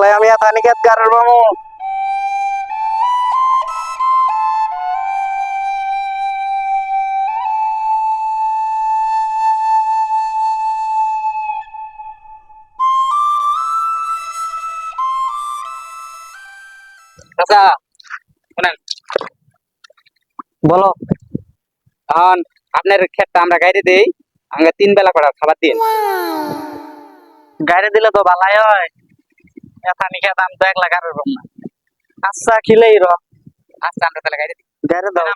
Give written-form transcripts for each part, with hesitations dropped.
একলাই আমি এত নিকেত গারের বামু চাচা শুনেন, বলো। এখন আপনার ক্ষেতটা আমরা গাইরে দেই, আমরা 3 বেলা করে খাবার দিন। গাড়ি দিলে তো ভালাই হয়, এত নিকেত আমি তো একলা গারের বাম না। আচ্ছা খিলেই র আচ্ছা আমরা তাহলে গাইরে দিই। গাড়ি দাও।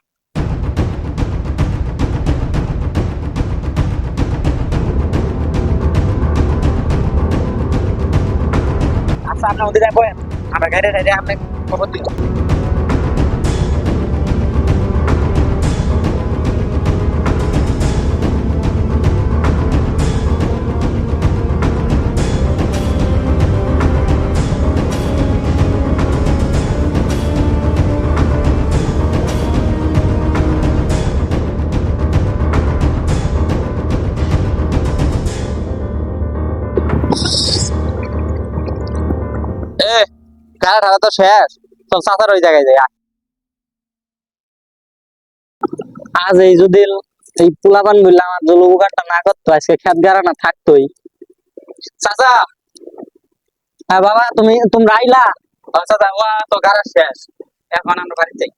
আচ্ছা আপনার মধ্যে যাবো, আমরা গাইরে গাইরে আপনি খবর দিই। এ গাড়ি ঢালা তো শেষ, চল চাচার ওই জায়গায় যাই। আজ এই যদি এই পোলাপান বললে আমার জলুগারটা না করতো, আজকে খেত গাড়া না থাকতোই। চাচা হ্যাঁ বাবা, তোমরা আইলা? চাচা ও তো গাড়া শেষ, এখন আমরা বাড়ি যাই।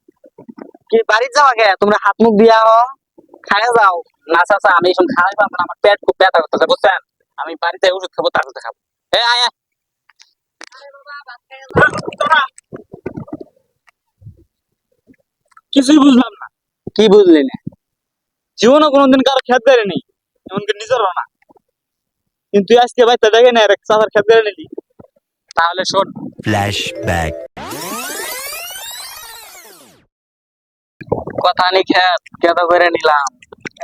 কি বাড়ি যাওয়া গে? তোমরা হাত মুখ দিয়া খায়া যাও। না চাচা আমি এখন খাওয়াই পাবো না, আমার পেট খুব ব্যথা করতেছে বুঝছেন। আমি বাড়িতে ওষুধ খাবো, তারপর খাবো। এ আয় আয়। কিছুই বুঝলাম না। কি বুঝলি না? জীবনে কোনোদিন কারো খেত বেড়ে নেই, এমনকি নিজেরও না, কিন্তু আজকে বাইতে দেখে না এক চাচার খেত বেড়ে নিলি। তাহলে শোন, Flashback. কথা নি খেত কেদ করে নিলাম,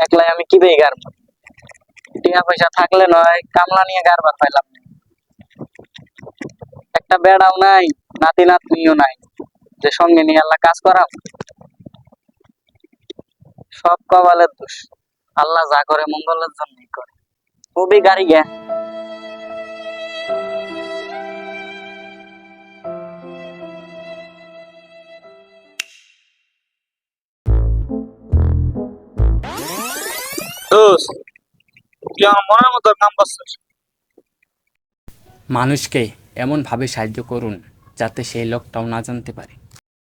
একলাই আমি কি বেই গারবো? টিয়া পয়সা থাকলে নয়, কামলা নিয়ে গারবার পাইলাম না। একটা বেড়াও নাই, নাতি নাতনিও নাই যে সঙ্গে নিয়ে আল্লাহ কাজ করাম। সব কপালের দোষ, আল্লাহ যা করে মঙ্গলের জন্যই করে। খুবই গাড়ি গে। দোস্ত তুই আমার মনের মতো কাম করছিস। মানুষকে এমনভাবে সাহায্য করুন যাতে সেই লোকটাও না জানতে পারে।